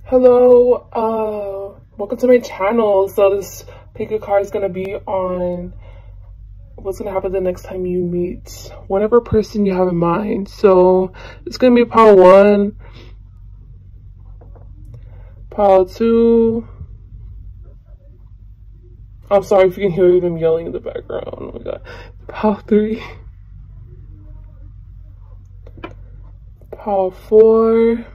Hello, welcome to my channel. So this pick a card is gonna be on what's gonna happen the next time you meet whatever person you have in mind. So it's gonna be pile 1, pile 2. I'm sorry if you can hear them yelling in the background. Oh my god. Pile 3, pile 4,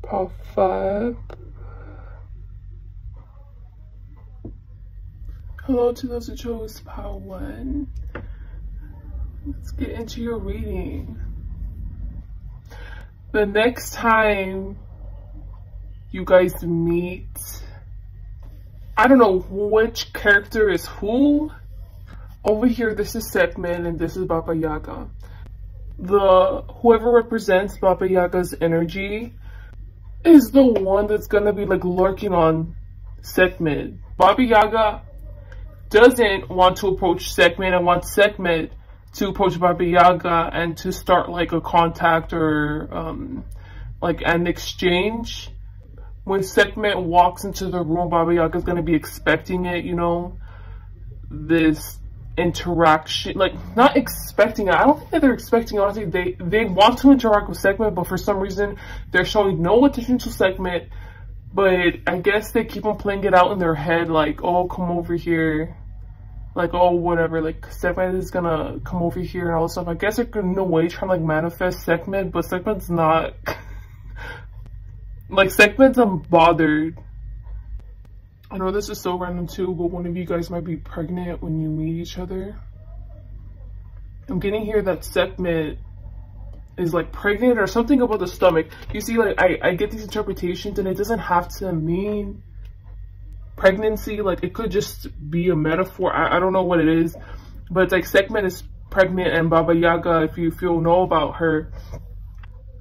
pile 5. Hello to those who chose pile 1. Let's get into your reading. The next time you guys meet, I don't know which character is who. Over here, this is Sekhmet and this is Baba Yaga. Whoever represents Baba Yaga's energy is the one that's gonna be like lurking on Sekhmet. Baba Yaga doesn't want to approach Sekhmet and wants Sekhmet to approach Baba Yaga and to start like a contact or like an exchange. When Sekhmet walks into the room, Baba Yaga is gonna be expecting it, you know, this interaction, like not expecting it. I don't think that they're expecting it. Honestly, they want to interact with Sekhmet, but for some reason they're showing no attention to Sekhmet. But I guess they keep on playing it out in their head, like, oh, come over here, like, oh, whatever, like Sekhmet is gonna come over here and all this stuff. I guess they're in a way trying to like manifest Sekhmet, but Sekhmet's not like Sekhmet's unbothered. I know this is so random too, but one of you guys might be pregnant when you meet each other. I'm getting here that Sekhmet is like pregnant or something about the stomach. You see, like I get these interpretations and it doesn't have to mean pregnancy. Like it could just be a metaphor. I don't know what it is, but it's like Sekhmet is pregnant and Baba Yaga, if you know about her,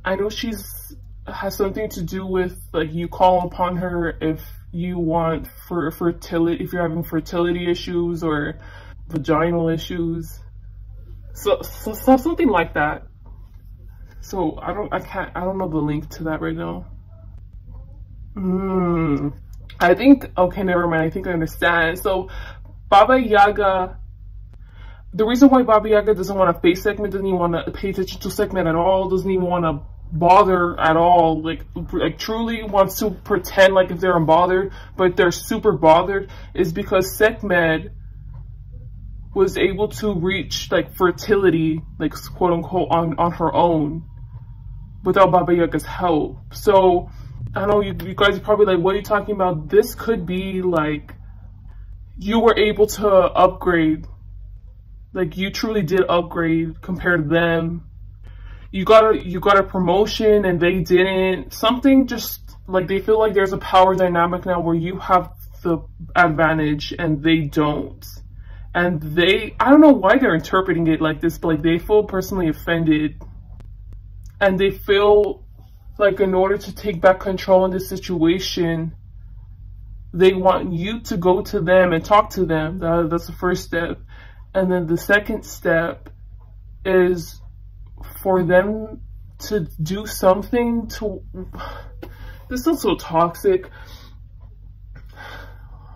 I know has something to do with like you call upon her if you want fertility, if you're having fertility issues or vaginal issues, so something like that. So I don't know the link to that right now. I think, okay, never mind, I think I understand. So Baba Yaga, the reason why Baba Yaga doesn't want to face Sekhmet, doesn't even want to pay attention to Sekhmet at all, doesn't even want to bother at all, like truly wants to pretend like if they're unbothered, but they're super bothered, is because Sekhmet was able to reach like fertility, like quote unquote, on her own without Baba Yaga's help. So I know you guys are probably like, what are you talking about? This could be like you were able to upgrade, like you truly did upgrade compared to them. You got a promotion and they didn't. Something just like they feel like there's a power dynamic now where you have the advantage and they don't. And I don't know why they're interpreting it like this, but like they feel personally offended. And they feel like in order to take back control in this situation, they want you to go to them and talk to them. That's the first step. And then the second step is for them to do something to, this sounds so toxic.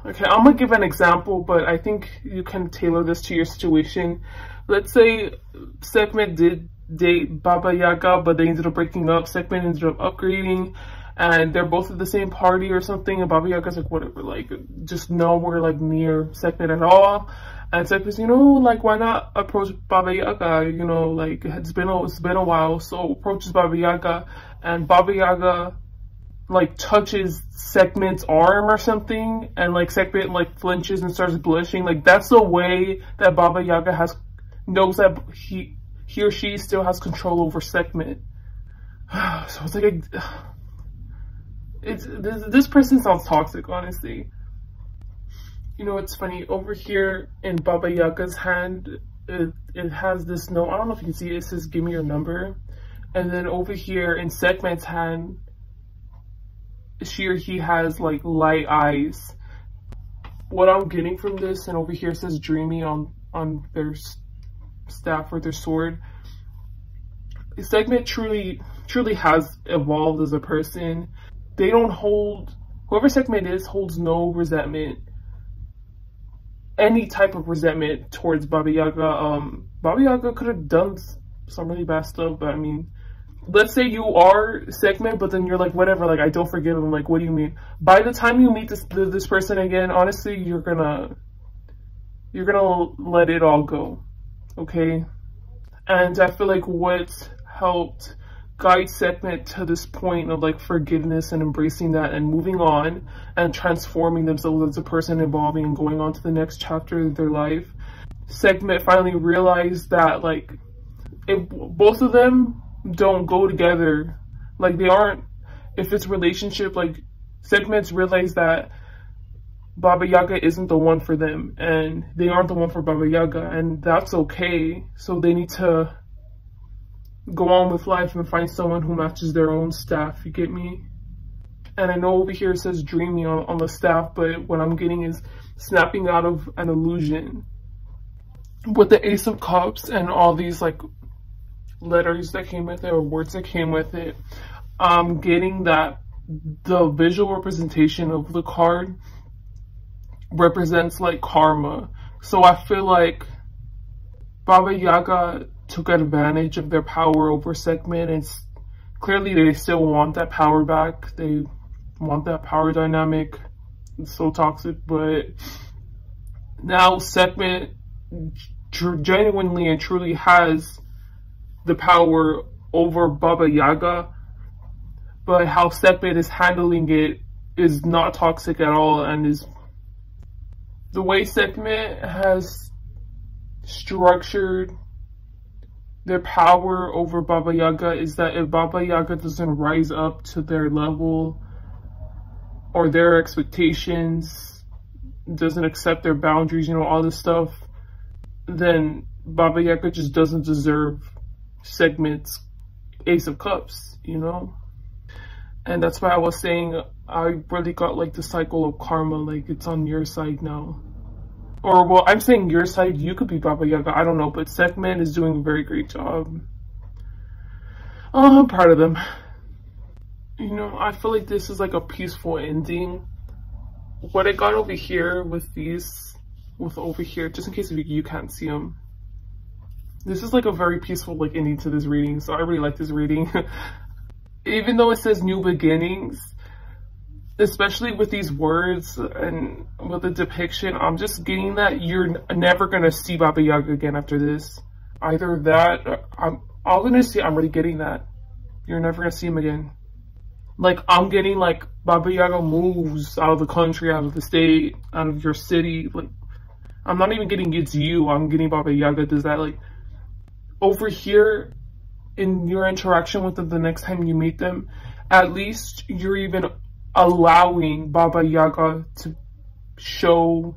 Okay, I'm gonna give an example, but I think you can tailor this to your situation. Let's say Sekhmet did date Baba Yaga, but they ended up breaking up. Sekhmet ended up upgrading, and they're both at the same party or something, and Baba Yaga's like, whatever, like, just nowhere like near Sekhmet at all. And Sekhmet's, you know, like, why not approach Baba Yaga? You know, like, it's been a while, so approaches Baba Yaga, and Baba Yaga like touches Sekhmet's arm or something, and like Sekhmet like flinches and starts blushing. Like that's the way that Baba Yaga knows that he or she still has control over Sekhmet. So it's like this person sounds toxic, honestly. You know, it's funny, over here in Baba Yaga's hand, it has this note. I don't know if you can see it. It says, give me your number. And then over here in Sekhmet's hand, she or he has like light eyes. What I'm getting from this, and over here it says dreamy on their staff or their sword, Sekhmet truly truly has evolved as a person. They don't hold, whoever segment is holds no resentment, any type of resentment towards Baba Yaga. Baba Yaga could have done some really bad stuff, but I mean, let's say you are segment, but then you're like, whatever, like, I don't forgive him. Like, what do you mean? By the time you meet this person again, honestly, you're gonna let it all go, okay? And I feel like what's helped guide segment to this point of like forgiveness and embracing that and moving on and transforming themselves as a person, evolving and going on to the next chapter of their life. Segment finally realized that like if both of them don't go together, like they aren't, if it's relationship, like segments realize that Baba Yaga isn't the one for them and they aren't the one for Baba Yaga, and that's okay. So they need to go on with life and find someone who matches their own staff, you get me? And I know over here it says dreamy on the staff, but what I'm getting is snapping out of an illusion. With the Ace of Cups and all these like letters that came with it or words that came with it, I'm getting that the visual representation of the card represents like karma. So I feel like Baba Yaga took advantage of their power over segment, and clearly they still want that power back. They want that power dynamic. It's so toxic, but now segment genuinely and truly has the power over Baba Yaga, but how segment is handling it is not toxic at all, and is the way segment has structured their power over Baba Yaga is that if Baba Yaga doesn't rise up to their level or their expectations, doesn't accept their boundaries, you know, all this stuff, then Baba Yaga just doesn't deserve segment's Ace of Cups, you know? And that's why I was saying I really got like the cycle of karma, like it's on your side now. Or, well, I'm saying your side, you could be Baba Yaga, I don't know, but segment is doing a very great job. Oh, I'm proud of them. You know, I feel like this is like a peaceful ending. What I got over here with these, over here, just in case you can't see them, this is like a very peaceful like ending to this reading, so I really like this reading. Even though it says new beginnings, especially with these words and with the depiction, I'm just getting that you're never gonna see Baba Yaga again after this. Either that, I'm already getting that. You're never gonna see him again. Like, I'm getting like Baba Yaga moves out of the country, out of the state, out of your city. Like, I'm not even getting it's you, I'm getting Baba Yaga does that. Like, over here in your interaction with them the next time you meet them, at least you're even allowing Baba Yaga to show,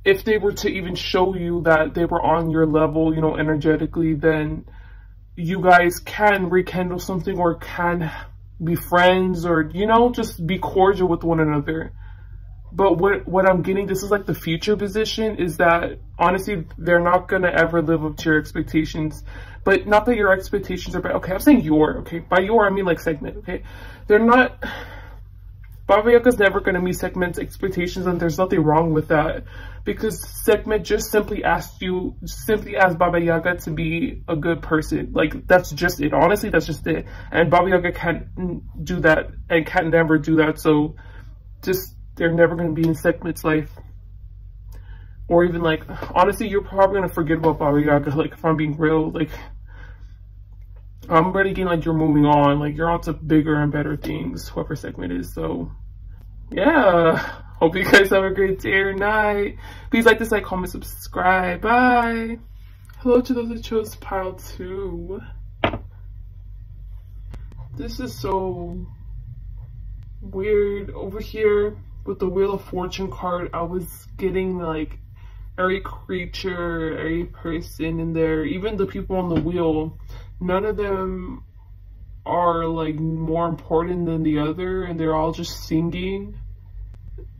if they were to even show you that they were on your level, you know, energetically, then you guys can rekindle something or can be friends or, you know, just be cordial with one another. But what I'm getting, this is like the future position, is that honestly, they're not gonna ever live up to your expectations. But not that your expectations are bad. Okay, I'm saying your, okay? By your, I mean like segment, okay? They're not, Baba Yaga's never going to meet segment's expectations, and there's nothing wrong with that, because segment just simply asked Baba Yaga to be a good person. Like, that's just it. Honestly, that's just it. And Baba Yaga can't do that and can never do that. So just, they're never going to be in segment's life. Or even like, honestly, you're probably going to forget about Baba Yaga. Like, if I'm being real, like, I'm already getting like you're moving on, like you're on to bigger and better things, whoever segment is. So yeah, hope you guys have a great day or night. Please like, dislike, comment, subscribe. Bye. Hello to those that chose pile 2. This is so weird. Over here with the Wheel of Fortune card, I was getting like every creature, every person in there, even the people on the wheel, none of them are like more important than the other, and they're all just singing,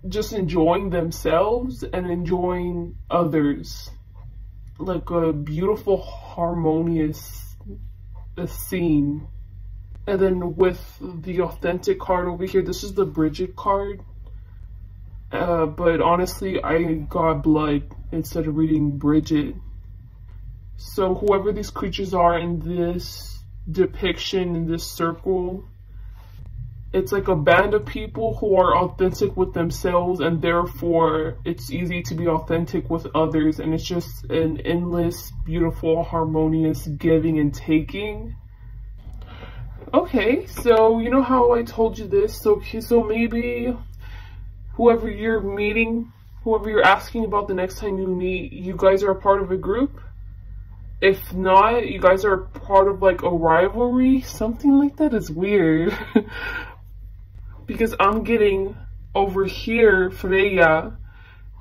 just enjoying themselves and enjoying others. Like a beautiful, harmonious scene. And then with the authentic card over here, this is the Bridget card. But honestly, I got blood instead of reading Bridget. So whoever these creatures are in this depiction, in this circle, it's like a band of people who are authentic with themselves, and therefore it's easy to be authentic with others, and it's just an endless, beautiful, harmonious giving and taking. Okay, so you know how I told you this? So maybe whoever you're meeting, whoever you're asking about the next time you meet, you guys are a part of a group? If not, you guys are part of like a rivalry? Something like that is weird. Because I'm getting over here, Freya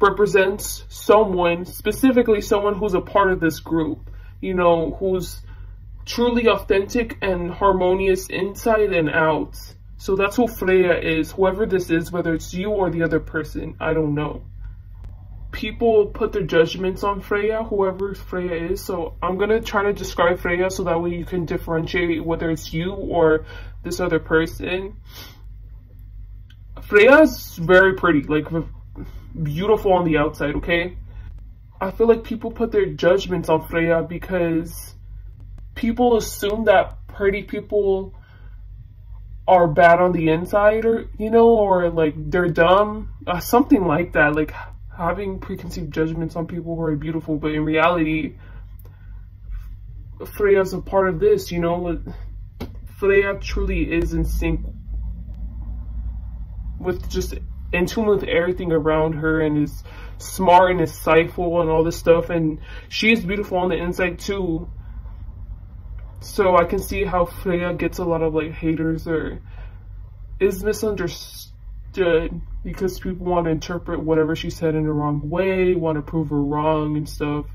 represents someone, specifically someone who's a part of this group, you know, who's truly authentic and harmonious inside and out. So that's who Freya is, whoever this is, whether it's you or the other person, I don't know. People put their judgments on Freya, whoever Freya is, so I'm gonna try to describe Freya so that way you can differentiate whether it's you or this other person. Freya's very pretty, like beautiful on the outside, okay? I feel like people put their judgments on Freya because people assume that pretty people are bad on the inside, or, you know, or like they're dumb, something like that, like having preconceived judgments on people who are beautiful. But in reality, Freya's a part of this, you know. Freya truly is in sync with, just in tune with everything around her, and is smart and insightful and all this stuff, and she is beautiful on the inside too. So I can see how Freya gets a lot of like haters, or is misunderstood, because people want to interpret whatever she said in the wrong way, want to prove her wrong and stuff.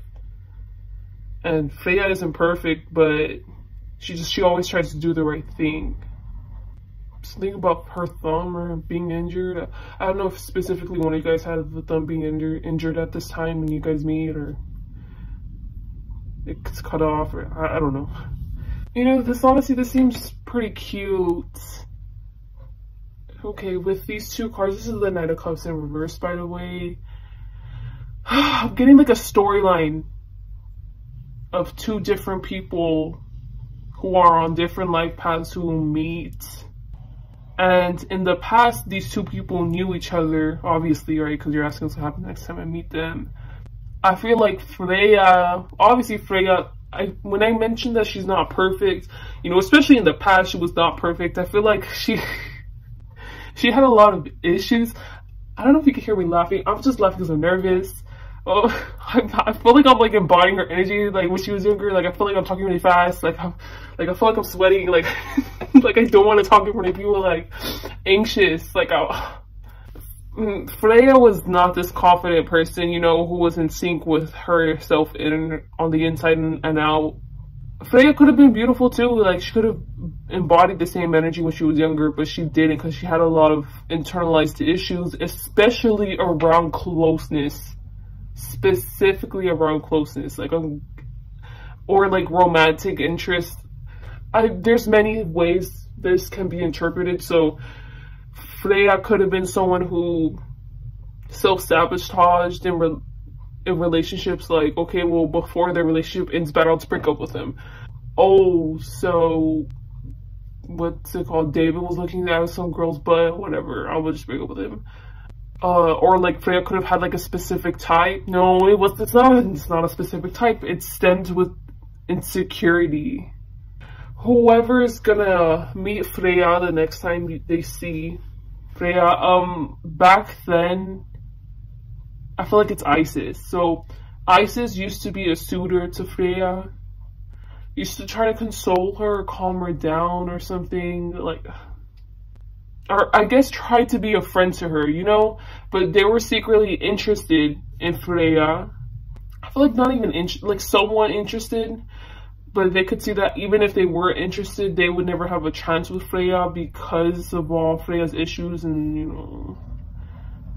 And Freya isn't perfect, but she always tries to do the right thing. Something about her thumb or being injured. I don't know if specifically one of you guys had the thumb being injured at this time when you guys meet, or it's cut off, or I don't know. You know, this seems pretty cute. Okay, with these two cards, this is the Knight of Cups in reverse, by the way. I'm getting like a storyline of two different people who are on different life paths who meet. And in the past, these two people knew each other, obviously, right? Because you're asking what's going to happen next time I meet them. I feel like Freya, obviously Freya, when I mentioned that she's not perfect, you know, especially in the past, she was not perfect. I feel like she had a lot of issues. I don't know if you can hear me laughing. I'm just laughing because I'm nervous. Oh, I feel like I'm like embodying her energy, like when she was younger. Like I feel like I'm talking really fast. Like I feel like I'm sweating. Like like I don't want to talk in front of people. Like anxious. Like Freya was not this confident person, you know, who was in sync with herself on the inside and out. Freya could have been beautiful too. Like she could have embodied the same energy when she was younger, but she didn't, because she had a lot of internalized issues, especially around closeness. Specifically around closeness, like or like romantic interest. There's many ways this can be interpreted. So Freya could have been someone who self-sabotaged in relationships, like, okay, well, before their relationship ends bad, I'll just break up with him. Oh, so what's it called? David was looking at some girl's butt, whatever, I would just break up with him. Or like Freya could have had like a specific type. No, it's not a specific type. It stems with insecurity. Whoever is gonna meet Freya the next time they see Freya, back then, I feel like it's Isis. So Isis used to be a suitor to Freya. Used to try to console her, calm her down or something, like, or I guess try to be a friend to her, you know? But they were secretly interested in Freya. I feel like not even like somewhat interested, but they could see that even if they were interested, they would never have a chance with Freya because of all Freya's issues. And, you know,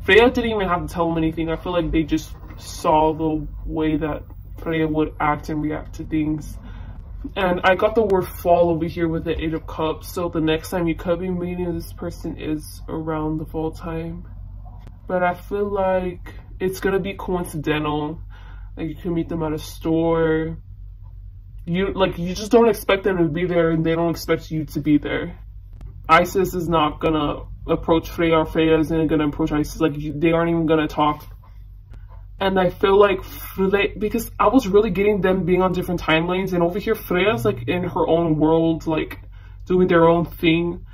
Freya didn't even have to tell them anything. I feel like they just saw the way that Freya would act and react to things. And I got the word fall over here with the 8 of Cups. So the next time you could be meeting this person is around the fall time. But I feel like it's going to be coincidental. Like you can meet them at a store. You just don't expect them to be there, and they don't expect you to be there. Isis is not going to approach Freya, or Freya isn't going to approach Isis. Like they aren't even going to talk. And I feel like because I was really getting them being on different timelines, and over here Freya's like in her own world, like doing their own thing.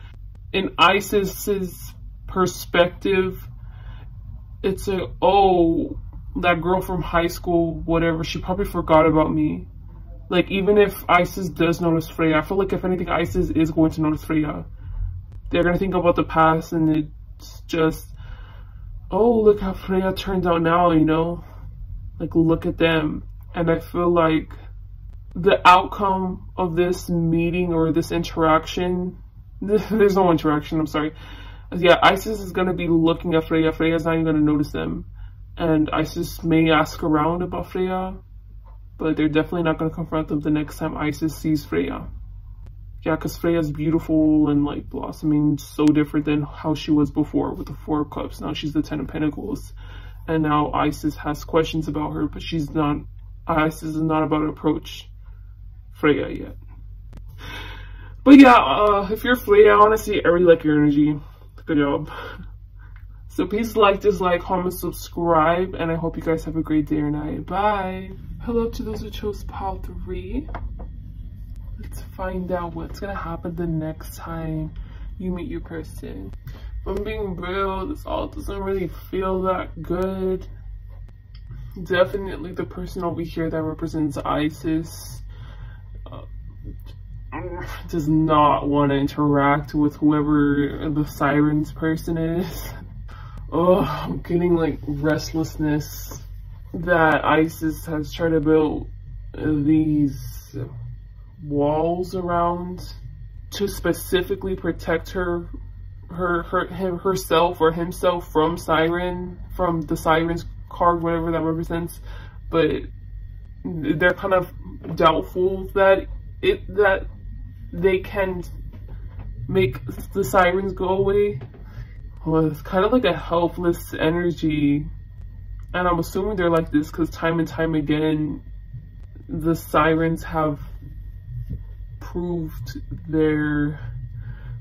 In Isis's perspective, it's like, oh, that girl from high school, whatever, she probably forgot about me. Like even if Isis does notice Freya, I feel like if anything, Isis is going to notice Freya. They're gonna think about the past, and it's just, oh, look how Freya turned out now, you know? Like, look at them. And I feel like the outcome of this meeting or this interaction, there's no interaction, I'm sorry. Yeah, Isis is going to be looking at Freya. Freya's not even going to notice them. And Isis may ask around about Freya, but they're definitely not going to confront them the next time Isis sees Freya. Yeah, because Freya's beautiful and like blossoming, so different than how she was before with the 4 of Cups. Now she's the 10 of Pentacles, and now Isis has questions about her, but Isis is not about to approach Freya yet. But yeah, if you're Freya, honestly, I really like your energy. Good job. So please like, dislike, comment, subscribe, and I hope you guys have a great day or night. Bye. Hello to those who chose pile 3. Let's find out what's gonna happen the next time you meet your person. If I'm being real, this all doesn't really feel that good. Definitely the person over here that represents Isis does not want to interact with whoever the Sirens person is. Oh, I'm getting like restlessness that Isis has tried to build these walls around to specifically protect herself or himself from the Sirens card, whatever that represents. But they're kind of doubtful that they can make the Sirens go away. Well, it's kind of like a helpless energy, and I'm assuming they're like this because time and time again the Sirens have proved they're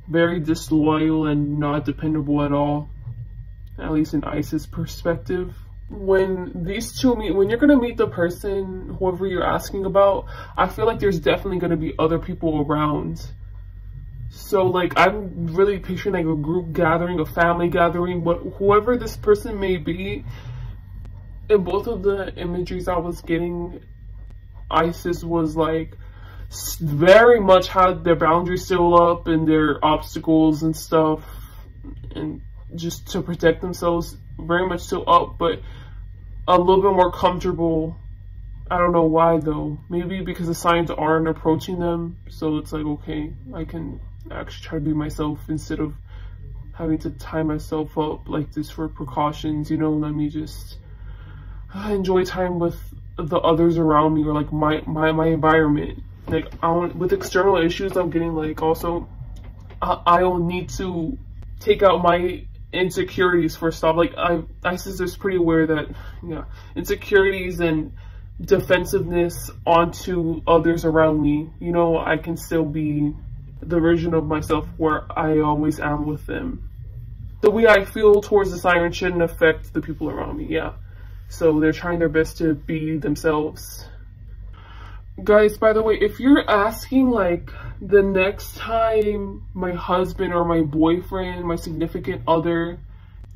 very disloyal and not dependable at all, at least in Isis' perspective. When these two meet, when you're gonna meet the person, whoever you're asking about, I feel like there's definitely gonna be other people around. So like, I'm really picturing like a group gathering, a family gathering, but whoever this person may be, in both of the imageries I was getting, Isis was like very much had their boundaries still up and their obstacles and stuff, and just to protect themselves, very much still up, but a little bit more comfortable. I don't know why though. Maybe because the signs aren't approaching them, so it's like, okay, I can actually try to be myself instead of having to tie myself up like this for precautions, you know. Let me just enjoy time with the others around me, or like my environment. Like with external issues, I'm getting like also I don't need to take out my insecurities for stuff. Like Isis is pretty aware that, yeah, insecurities and defensiveness onto others around me, you know, I can still be the version of myself where I always am with them. The way I feel towards the Siren shouldn't affect the people around me, yeah. So they're trying their best to be themselves. Guys, by the way, if you're asking like the next time my husband or my boyfriend, my significant other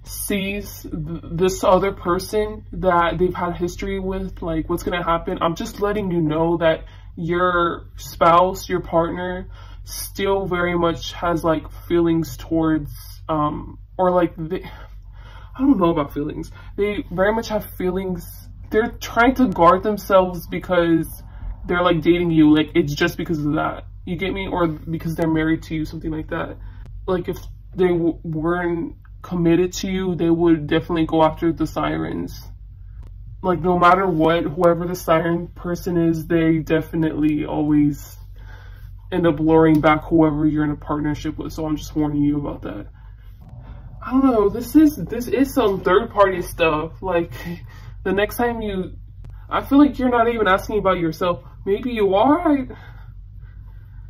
sees this other person that they've had history with, like what's gonna happen, I'm just letting you know that your spouse, your partner, still very much has like feelings towards or like I don't know about feelings. They very much have feelings. They're trying to guard themselves because they're like dating you. Like it's just because of that. You get me? Or because they're married to you, something like that. Like if they weren't committed to you, they would definitely go after the Sirens. Like no matter what, whoever the Siren person is, they definitely always end up luring back whoever you're in a partnership with. So I'm just warning you about that. I don't know, this is some third party stuff. Like, the next time I feel like you're not even asking about yourself. Maybe you are.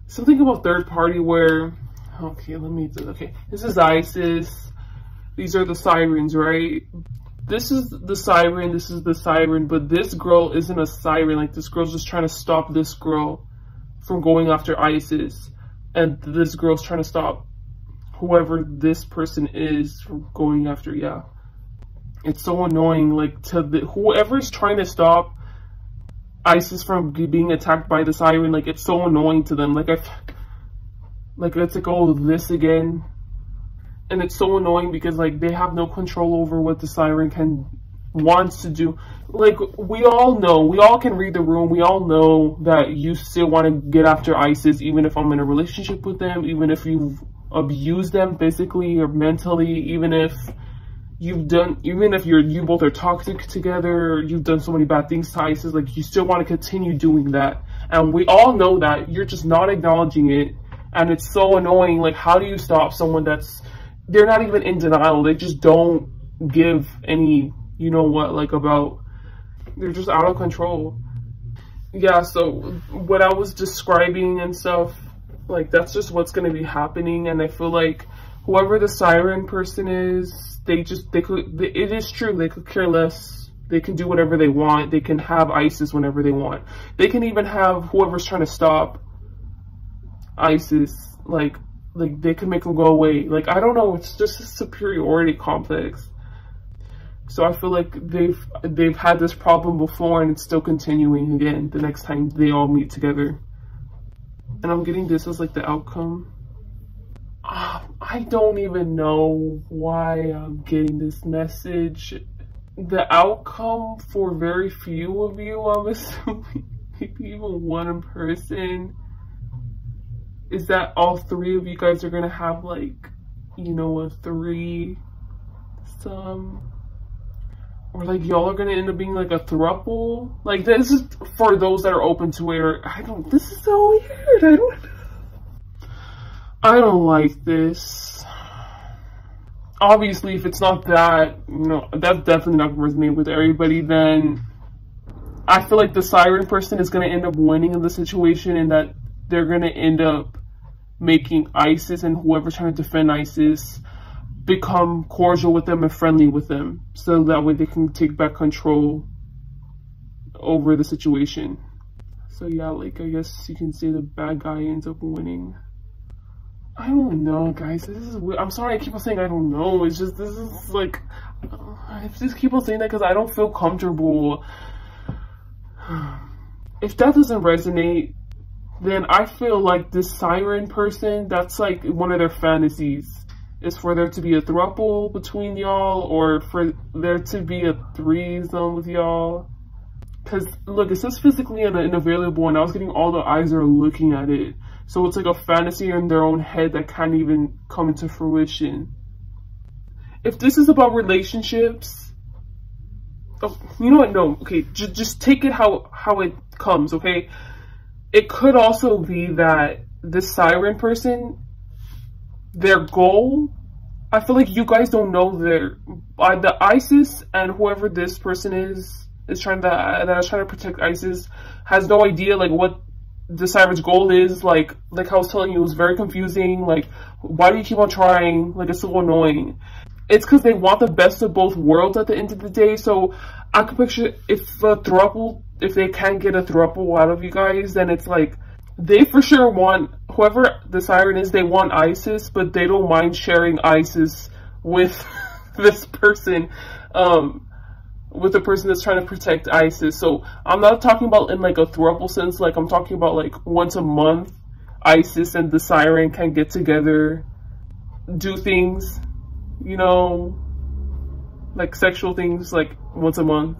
Something about third party where, okay, this is Isis. These are the Sirens, right? This is the Siren, this is the Siren, but this girl isn't a Siren. Like, this girl's just trying to stop this girl from going after Isis. And this girl's trying to stop whoever this person is from going after, yeah. It's so annoying, like, whoever's trying to stop Isis from being attacked by the Siren, like, it's so annoying to them. Like, it's like, oh, this again. And it's so annoying because, like, they have no control over what the Siren wants to do. Like, we all know, we all can read the room. We all know that you still want to get after Isis, even if I'm in a relationship with them, even if you've abused them physically or mentally, even if you both are toxic together, or you've done so many bad things to Isis, like, you still want to continue doing that. And we all know that. You're just not acknowledging it. And it's so annoying. Like, how do you stop someone they're not even in denial. They just don't give any, you know what, like, about, they're just out of control. Yeah, so what I was describing and stuff, like, that's just what's going to be happening. And I feel like whoever the Siren person is, it is true, they could care less. They can do whatever they want. They can have Isis whenever they want. They can even have whoever's trying to stop Isis, like they can make them go away. Like, I don't know, it's just a superiority complex. So I feel like they've had this problem before, and it's still continuing again the next time they all meet together. And I'm getting this as, like, the outcome. I don't even know why I'm getting this message. The outcome for very few of you, I'm assuming, maybe even one person, is that all three of you guys are gonna have, like, you know, a threesome, or, like, y'all are gonna end up being, like, a throuple. Like, this is for those that are open to it. Or this is so weird. I don't like this. Obviously, if it's not that, you know, that's definitely not gonna resonate with everybody. Then I feel like the Siren person is gonna end up winning in the situation, and that they're gonna end up making Isis and whoever's trying to defend Isis become cordial with them and friendly with them, so that way they can take back control over the situation. So yeah, like, I guess you can say the bad guy ends up winning. I don't know, guys. This is weird. I'm sorry I keep on saying I don't know. It's just, this is like, I just keep on saying that because I don't feel comfortable. If that doesn't resonate, then I feel like this Siren person, that's like one of their fantasies, is for there to be a throuple between y'all, or for there to be a threesome with y'all. Because, look, it says physically unavailable, and I was getting all the eyes are looking at it. So it's like a fantasy in their own head that can't even come into fruition. If this is about relationships, oh, you know what? No, okay, just take it how it comes, okay? It could also be that the Siren person, their goal, I feel like you guys don't know the Isis and whoever this person is trying to protect Isis, has no idea, like, what the Siren's goal is. Like I was telling you, it was very confusing. Like, why do you keep on trying? Like, it's so annoying. It's because they want the best of both worlds at the end of the day. So I can picture if they can't get a throuple out of you guys, then it's like, they for sure want, whoever the Siren is, they want Isis, but they don't mind sharing Isis with this person, with the person that's trying to protect Isis. So I'm not talking about in, like, a throuple sense. Like, I'm talking about, like, once a month, Isis and the Siren can get together, do things, you know, like sexual things, like, once a month.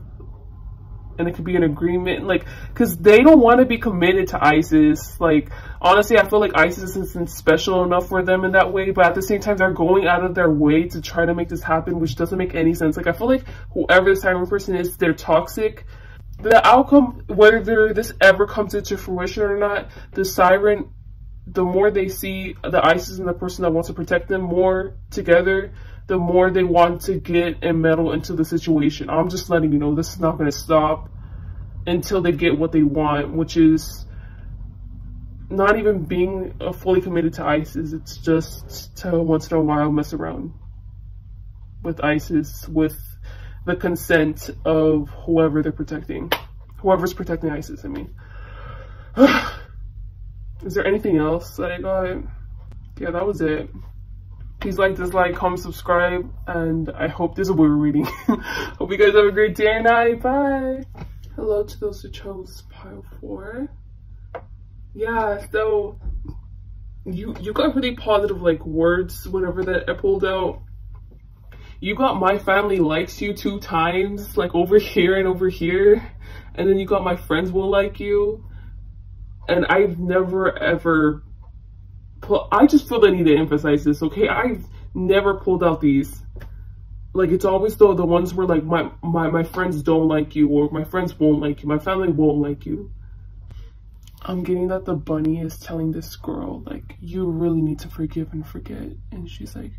And it could be an agreement, like, because they don't want to be committed to Isis. Like, honestly, I feel like Isis isn't special enough for them in that way, but at the same time, they're going out of their way to try to make this happen, which doesn't make any sense. Like, I feel like whoever the Siren person is, they're toxic. The outcome, whether this ever comes into fruition or not, the Siren the more they see the ISIS and the person that wants to protect them more together, the more they want to get and meddle into the situation. I'm just letting you know, this is not going to stop until they get what they want, which is not even being fully committed to ISIS. It's just to once in a while mess around with ISIS with the consent of whoever they're protecting. Whoever's protecting ISIS, I mean. Is there anything else that I got? Yeah, that was it. Please like, dislike, comment, subscribe, and I hope this is what we're reading. Hope you guys have a great day and night. Bye. Hello to those who chose pile 4. Yeah, so you got really positive like words, whatever that I pulled out. You got my family likes you 2 times, like over here and over here. And then you got my friends will like you. And I've never ever I just feel the need to emphasize this, okay? I've never pulled out these. Like, it's always the ones where like my friends don't like you, or my friends won't like you, my family won't like you. I'm getting that the bunny is telling this girl, like, you really need to forgive and forget. And she's like,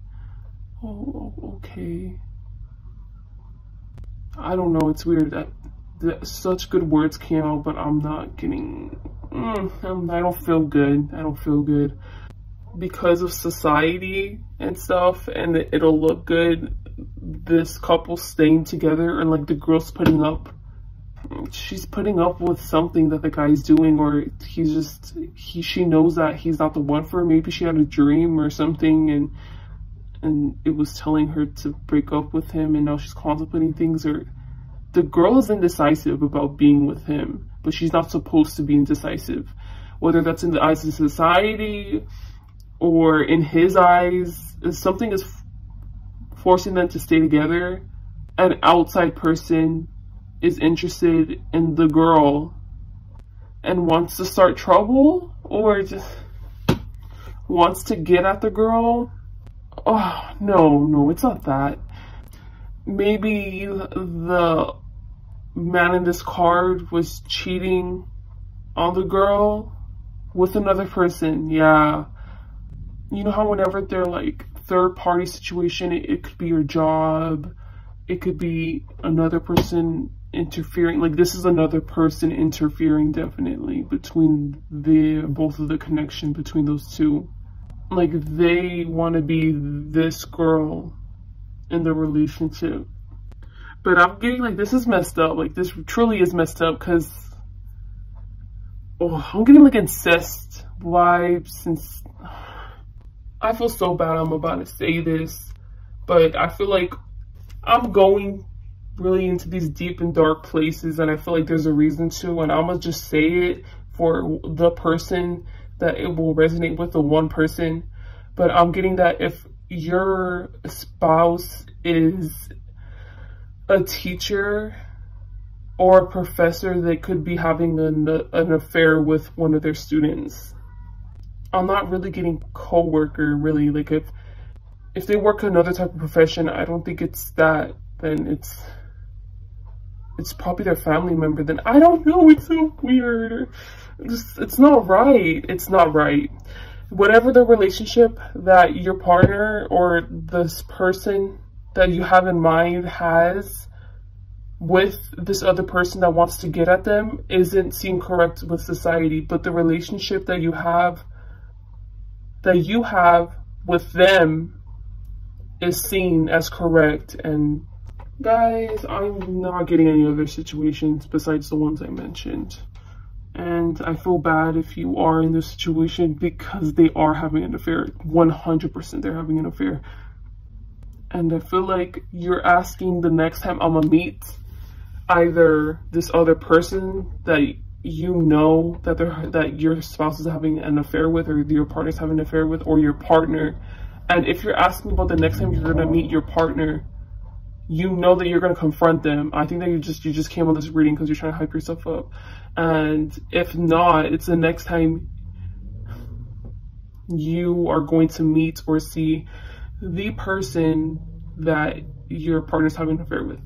oh, okay. I don't know, it's weird that such good words came out, but I'm not getting, I don't feel good. I don't feel good. Because of society and stuff, and it'll look good, this couple staying together, and like the girl's she's putting up with something that the guy's doing, or she knows that he's not the one for her. Maybe she had a dream or something, and it was telling her to break up with him, and now she's contemplating things. Or the girl is indecisive about being with him, but she's not supposed to be indecisive, whether that's in the eyes of society or in his eyes. Something is forcing them to stay together. An outside person is interested in the girl and wants to start trouble, or just wants to get at the girl. Oh, no, it's not that. Maybe the man in this card was cheating on the girl with another person. Yeah. You know how whenever they're like third party situation, it could be your job, it could be another person interfering. Like, this is another person interfering, definitely, between both of the connection between those two. Like, they want to be this girl in the relationship. But I'm getting like, this is messed up. Like, this truly is messed up, because I'm getting like incest vibes. And I feel so bad I'm about to say this, but I feel like I'm going really into these deep and dark places, and I feel like there's a reason to, and I'm gonna just say it for the person that it will resonate with, the one person. But I'm getting that if your spouse is a teacher or a professor, they could be having an affair with one of their students. I'm not really getting co-worker, really. Like, if they work another type of profession, I don't think it's that. Then it's probably their family member. Then I don't know, it's so weird. It's not right. It's not right. Whatever the relationship that your partner or this person that you have in mind has with this other person that wants to get at them isn't seen correct with society, but the relationship that you have with them is seen as correct. And guys, I'm not getting any other situations besides the ones I mentioned. And I feel bad if you are in this situation, because they are having an affair. 100% they're having an affair. And I feel like you're asking the next time I'm gonna meet either this other person that you know that your spouse is having an affair with, or your partner's having an affair with, or your partner. And if you're asking about the next time you're gonna meet your partner, you know that you're gonna confront them. I think that you just came on this reading because you're trying to hype yourself up. And if not, it's the next time you are going to meet or see the person that your partner's having an affair with.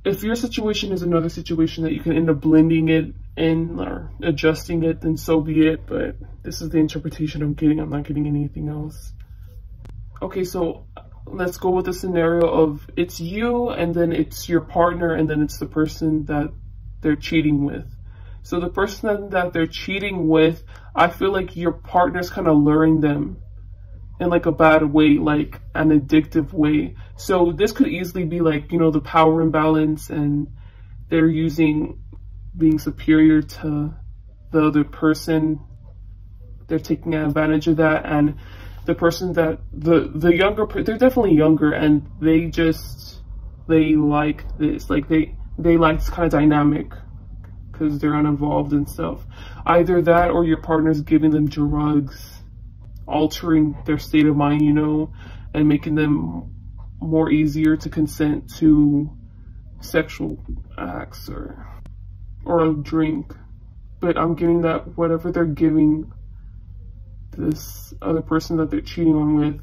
If your situation is another situation that you can end up blending it in or adjusting it, then so be it. But this is the interpretation I'm getting. I'm not getting anything else. Okay, so let's go with the scenario of it's you, and then it's your partner, and then it's the person that they're cheating with. So the person that they're cheating with, I feel like your partner's kind of luring them in like a bad way, like an addictive way. So this could easily be like, you know, the power imbalance, and they're using being superior to the other person. They're taking advantage of that, and the person that the younger, they're definitely younger, and they like this, like they like this kind of dynamic because they're uninvolved and stuff. Either that, or your partner's giving them drugs, altering their state of mind, you know, and making them more easier to consent to sexual acts or a drink. But I'm getting that whatever they're giving this other person that they're cheating on with,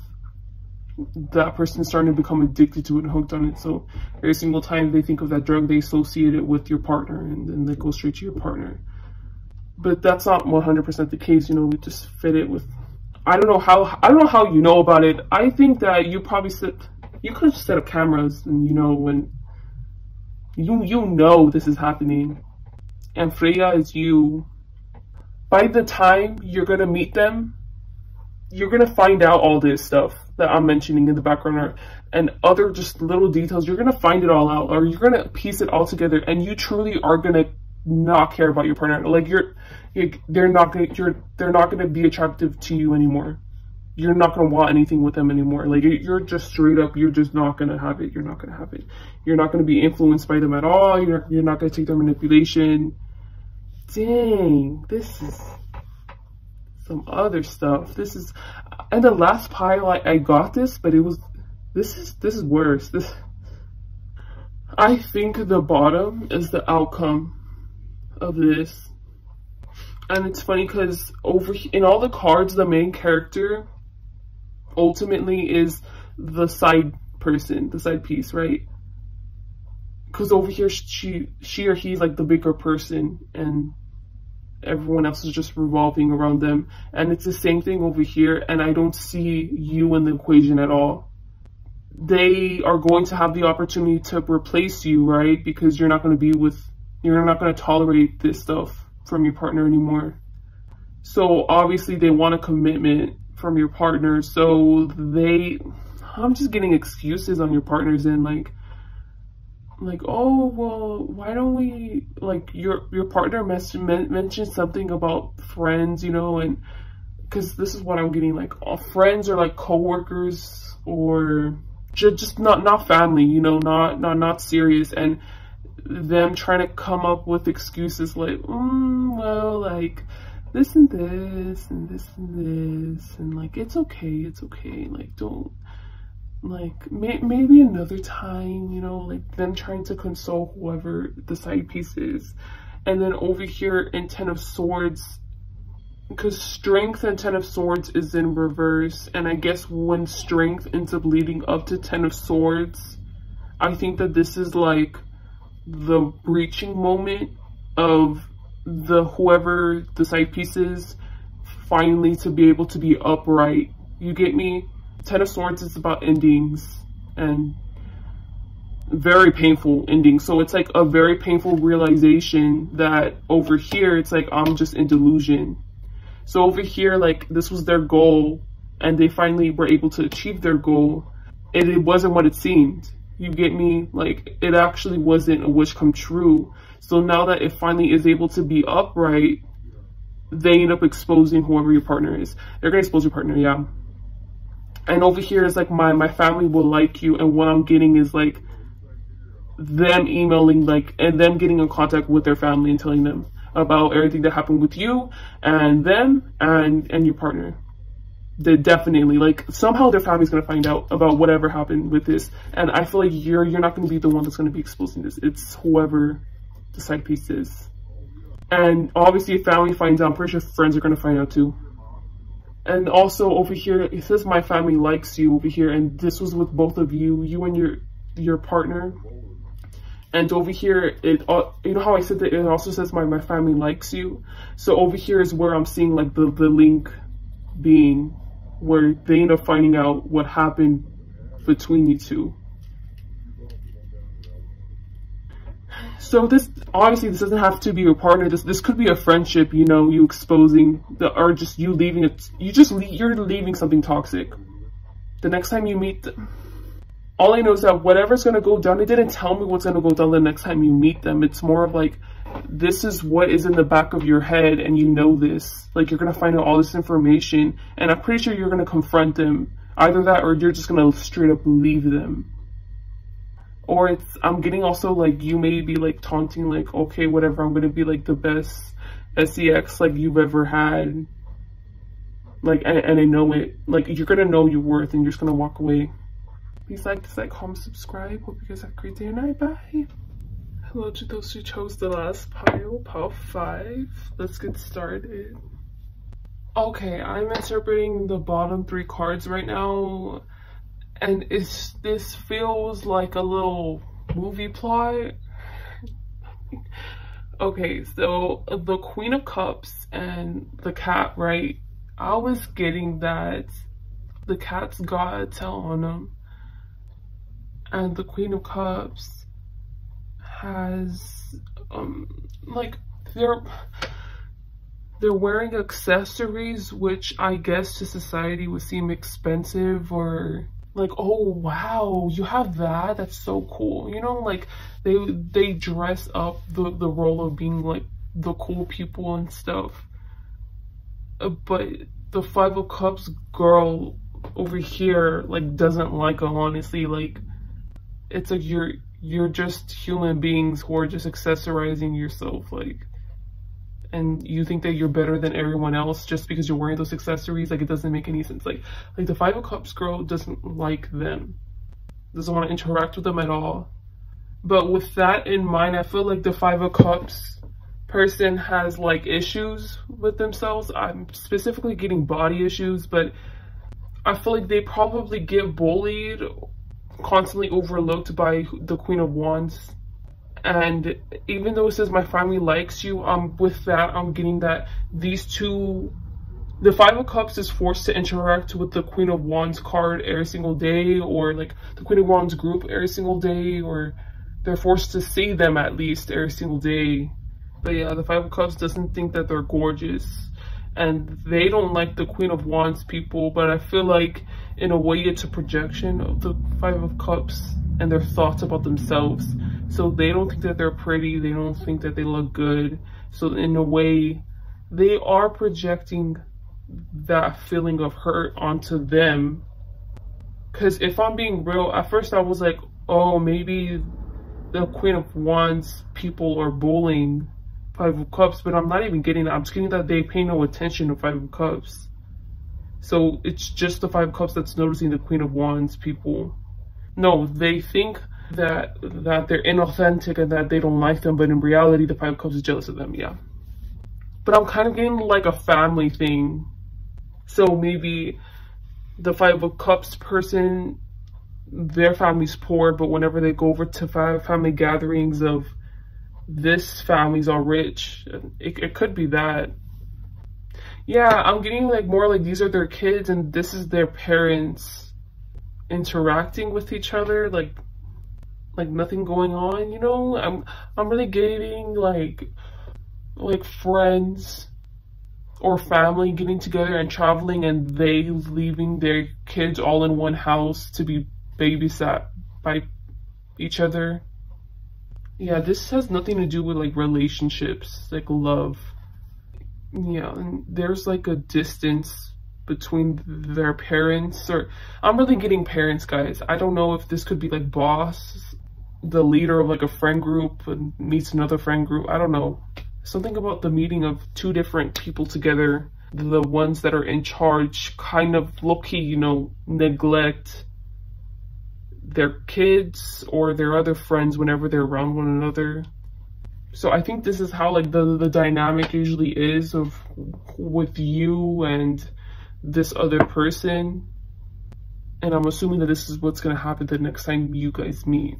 that person is starting to become addicted to it and hooked on it. So every single time they think of that drug, they associate it with your partner, and then they go straight to your partner. But that's not 100% the case, you know. We just fit it with, I don't know how you know about it. I think that you probably you could set up cameras, and you know, when you know this is happening, and Freya is you. By the time you're gonna meet them, you're gonna find out all this stuff that I'm mentioning in the background, and other just little details. You're gonna find it all out, or you're gonna piece it all together, and you truly are gonna not care about your partner. Like they're not gonna be attractive to you anymore. You're not gonna want anything with them anymore. Like you're just straight up, you're just not gonna have it. You're not gonna have it. You're not gonna be influenced by them at all. You're not gonna take their manipulation. Dang, this is some other stuff. This is, and the last pile I got this, but it was, this is worse. I think the bottom is the outcome of this. And it's funny because in all the cards, the main character ultimately is the side person, the side piece, right? Because over here, she or he's like the bigger person, and everyone else is just revolving around them. And it's the same thing over here, and I don't see you in the equation at all. They are going to have the opportunity to replace you, right? Because you're not going to tolerate this stuff from your partner anymore. So obviously they want a commitment from your partner. So I'm just getting excuses on your partner's end, like, oh, well, why don't we, like, your partner mentioned something about friends, you know, and because this is what I'm getting, like, friends or like coworkers, or just not family, you know, not serious, and them trying to come up with excuses like, well, like this and this and this and this, and like it's okay, like don't, like maybe another time, you know, like them trying to console whoever the side piece is. And then over here in Ten of Swords, because Strength and Ten of Swords is in reverse, and I guess when Strength ends up leading up to Ten of Swords, I think that this is like the breaching moment of whoever the side piece is, finally to be able to be upright. You get me? Ten of Swords is about endings, and very painful endings. So it's like a very painful realization that over here, it's like, I'm just in delusion. So over here, like, this was their goal, and they finally were able to achieve their goal, and it wasn't what it seemed. You get me? Like, it actually wasn't a wish come true. So now that it finally is able to be upright, they end up exposing whoever your partner is. They're gonna expose your partner, yeah. And over here is like, my family will like you, and what I'm getting is like them emailing, like, and them getting in contact with their family and telling them about everything that happened with you and them and your partner. They definitely, like, somehow their family's gonna find out about whatever happened with this, and I feel like you're not gonna be the one that's gonna be exposing this. It's whoever the side piece is. And obviously if family finds out, I'm pretty sure friends are gonna find out too. And also over here, it says my family likes you over here, and this was with both of you, you and your partner. And over here, you know how I said that it also says my family likes you? So over here is where I'm seeing like the link being, where they end up finding out what happened between you two. So this, obviously this doesn't have to be your partner. This could be a friendship, you know, you exposing or just you leaving it. You're leaving something toxic. The next time you meet them. All I know is that whatever's going to go down, it didn't tell me what's going to go down the next time you meet them. It's more of like, this is what is in the back of your head and you know this. Like, you're going to find out all this information and I'm pretty sure you're going to confront them. Either that or you're just going to straight up leave them. Or I'm getting also like, you may be like taunting like, okay, whatever, I'm going to be like the best sex like you've ever had. Like, and I know it. Like, you're going to know your worth and you're just going to walk away. Please like, dislike, comment, subscribe. Hope you guys have a great day and night. Bye. Hello to those who chose the last pile 5. Let's get started. Okay, I'm interpreting the bottom 3 cards right now. And this feels like a little movie plot. Okay, so the Queen of Cups and the cat, right? I was getting that the cat's got a tail on him. And the Queen of Cups has, like, they're wearing accessories, which I guess to society would seem expensive, or like, oh wow, you have that? That's so cool. You know, like, they dress up the role of being like the cool people and stuff. But the 5 of Cups girl over here, like, doesn't like them, honestly. Like, it's like you're just human beings who are just accessorizing yourself, like, and you think that you're better than everyone else just because you're wearing those accessories. Like, it doesn't make any sense. Like the 5 of Cups girl doesn't like them, doesn't want to interact with them at all. But with that in mind, I feel like the 5 of Cups person has like issues with themselves. I'm specifically getting body issues, but I feel like they probably get bullied, constantly overlooked by the Queen of Wands. And even though it says my family likes you, with that I'm getting that these two, the 5 of Cups is forced to interact with the Queen of Wands card every single day, or like the Queen of Wands group every single day, or they're forced to see them at least every single day. But yeah, the 5 of Cups doesn't think that they're gorgeous, and they don't like the Queen of Wands people. But I feel like in a way it's a projection of the 5 of Cups and their thoughts about themselves. So they don't think that they're pretty, they don't think that they look good. So in a way, they are projecting that feeling of hurt onto them. Because if I'm being real, at first I was like, oh, maybe the Queen of Wands people are bullying 5 of Cups, but I'm not even getting that. I'm just getting that they pay no attention to 5 of Cups. So it's just the 5 of Cups that's noticing the Queen of Wands people. No, they think that they're inauthentic and that they don't like them, but in reality the 5 of Cups is jealous of them. Yeah, but I'm kind of getting like a family thing. So maybe the 5 of Cups person, their family's poor, but whenever they go over to family gatherings of this family's all rich, it could be that. Yeah, I'm getting like more like these are their kids and this is their parents interacting with each other, like nothing going on, you know? I'm really getting like friends or family getting together and traveling, and they leaving their kids all in one house to be babysat by each other. Yeah, this has nothing to do with like relationships, like love. Yeah, and there's like a distance between their parents, or I'm really getting parents, guys. I don't know if this could be like boss, the leader of like a friend group and meets another friend group. I don't know. Something about the meeting of 2 different people together, the ones that are in charge kind of low-key, you know, neglect their kids or their other friends whenever they're around one another. So I think this is how like the dynamic usually is with you and this other person. And I'm assuming that this is what's going to happen the next time you guys meet.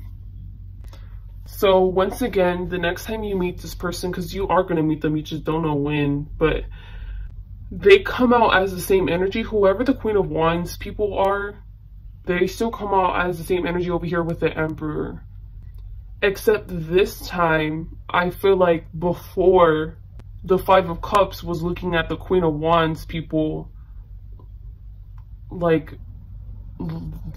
So once again, the next time you meet this person, because you are going to meet them, you just don't know when, but they come out as the same energy. Whoever the Queen of Wands people are, they still come out as the same energy over here with the Emperor. Except this time, I feel like before, the Five of Cups was looking at the Queen of Wands people like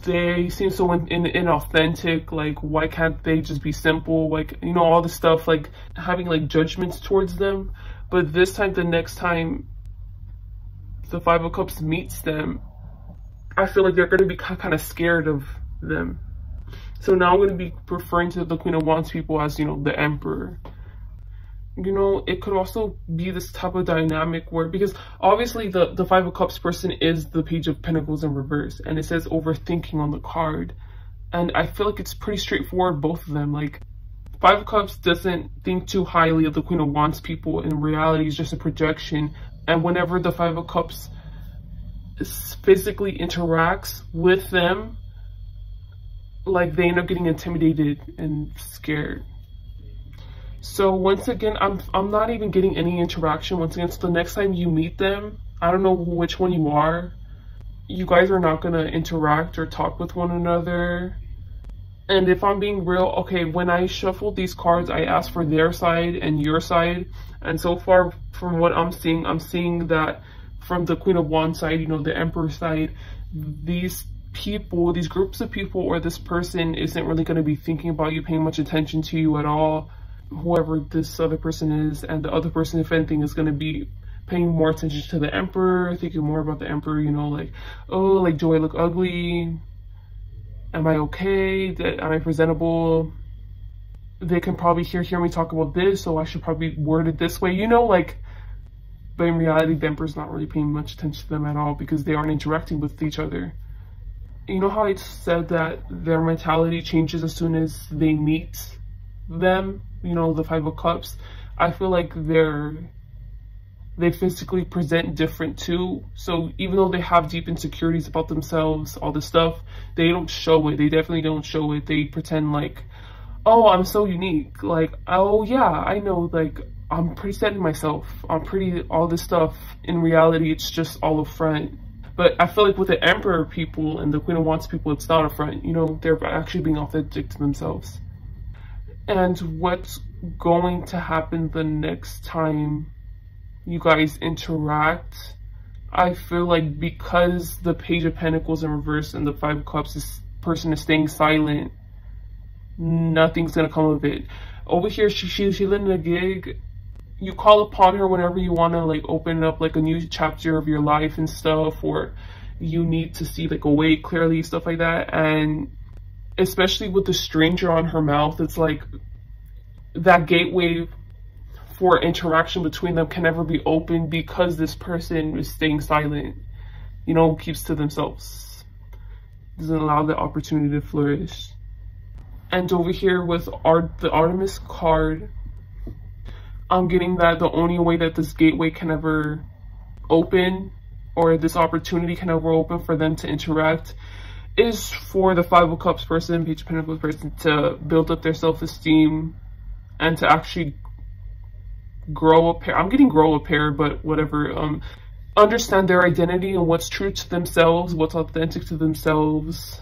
they seem so inauthentic. Like, why can't they just be simple? Like, you know, all the stuff, like having like judgments towards them. But this time, the next time the Five of Cups meets them, I feel like they're going to be kind of scared of them. So now I'm going to be referring to the Queen of Wands people as, you know, the Emperor. You know, it could also be this type of dynamic where, because obviously the Five of Cups person is the Page of Pentacles in reverse, and it says overthinking on the card. And I feel like it's pretty straightforward, both of them. Like, Five of Cups doesn't think too highly of the Queen of Wands people. In reality, it's just a projection. And whenever the Five of Cups physically interacts with them, like, they end up getting intimidated and scared. So once again, I'm not even getting any interaction. Once again, so the next time you meet them, I don't know which one you are, you guys are not going to interact or talk with one another. And if I'm being real, okay, when I shuffled these cards, I asked for their side and your side. And so far, from what I'm seeing that from the Queen of Wands side, you know, the Emperor side, these people, these groups of people, or this person isn't really going to be thinking about you, paying much attention to you at all, whoever this other person is. And the other person, if anything, is going to be paying more attention to the Emperor, thinking more about the Emperor, you know, like, oh, like, do I look ugly? Am I okay? Am I presentable? They can probably hear me talk about this, so I should probably word it this way, you know, like. But in reality, the Emperor's not really paying much attention to them at all, because they aren't interacting with each other. You know how I said that their mentality changes as soon as they meet them, you know, the Five of Cups? I feel like they physically present different too. So even though they have deep insecurities about themselves, all this stuff, they don't show it. They definitely don't show it. They pretend like, oh, I'm so unique. Like, oh yeah, I know, like, I'm pretty set in myself. I'm pretty, all this stuff. In reality, it's just all a front. But I feel like with the Emperor people and the Queen of Wands people, it's not a front. You know, they're actually being authentic to themselves. And what's going to happen the next time you guys interact, I feel like because the Page of Pentacles in reverse and the Five of Cups, this person is staying silent, nothing's gonna come of it. Over here, she's in a gig. You call upon her whenever you want to, like, open up like a new chapter of your life and stuff, or you need to see like a way clearly, stuff like that. And especially with the stranger on her mouth, it's like that gateway for interaction between them can never be open, because this person is staying silent, you know, keeps to themselves, doesn't allow the opportunity to flourish. And over here with the Artemis card, I'm getting that the only way that this gateway can ever open, or this opportunity can ever open for them to interact, is for the Five of Cups person, Page of Pentacles person, to build up their self-esteem and to actually grow a pair. I'm getting grow a pair, but whatever. Understand their identity and what's true to themselves, what's authentic to themselves.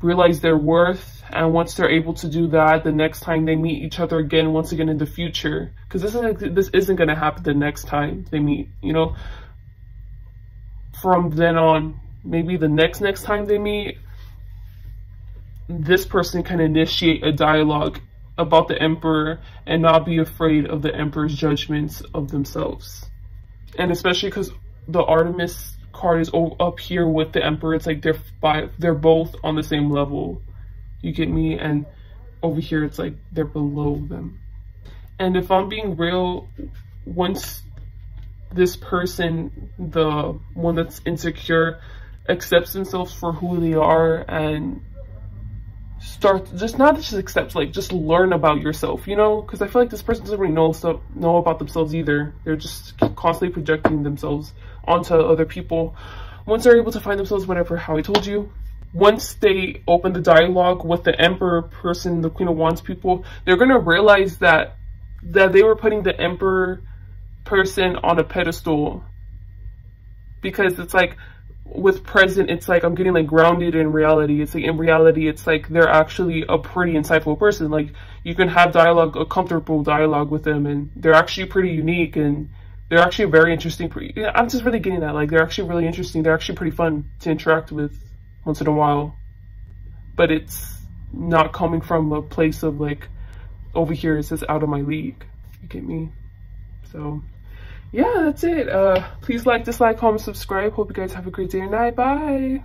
Realize their worth. And once they're able to do that, the next time they meet each other again, once again in the future, because this isn't going to happen the next time they meet, you know. From then on, maybe the next time they meet, this person can initiate a dialogue about the Emperor and not be afraid of the Emperor's judgments of themselves. And especially because the Artemis card is up here with the Emperor, it's like they're both on the same level, you get me? And over here it's like they're below them. And if I'm being real, once this person, the one that's insecure, accepts themselves for who they are and start, not just accept, like, just learn about yourself, you know, because I feel like this person doesn't really know about themselves either. They're just constantly projecting themselves onto other people. Once they're able to find themselves, whatever, how I told you, once they open the dialogue with the Emperor person, the Queen of Wands people, they're gonna realize that they were putting the Emperor person on a pedestal, because it's like with present, it's like I'm getting like grounded in reality. It's like in reality, it's like they're actually a pretty insightful person. Like you can have dialogue, a comfortable dialogue with them, and they're actually pretty unique, and they're actually very interesting. I'm just really getting that, like they're actually really interesting. They're actually pretty fun to interact with once in a while, but it's not coming from a place of like, over here it says out of my league. You get me? So yeah, that's it. Please like, dislike, comment, subscribe. Hope you guys have a great day or night. Bye.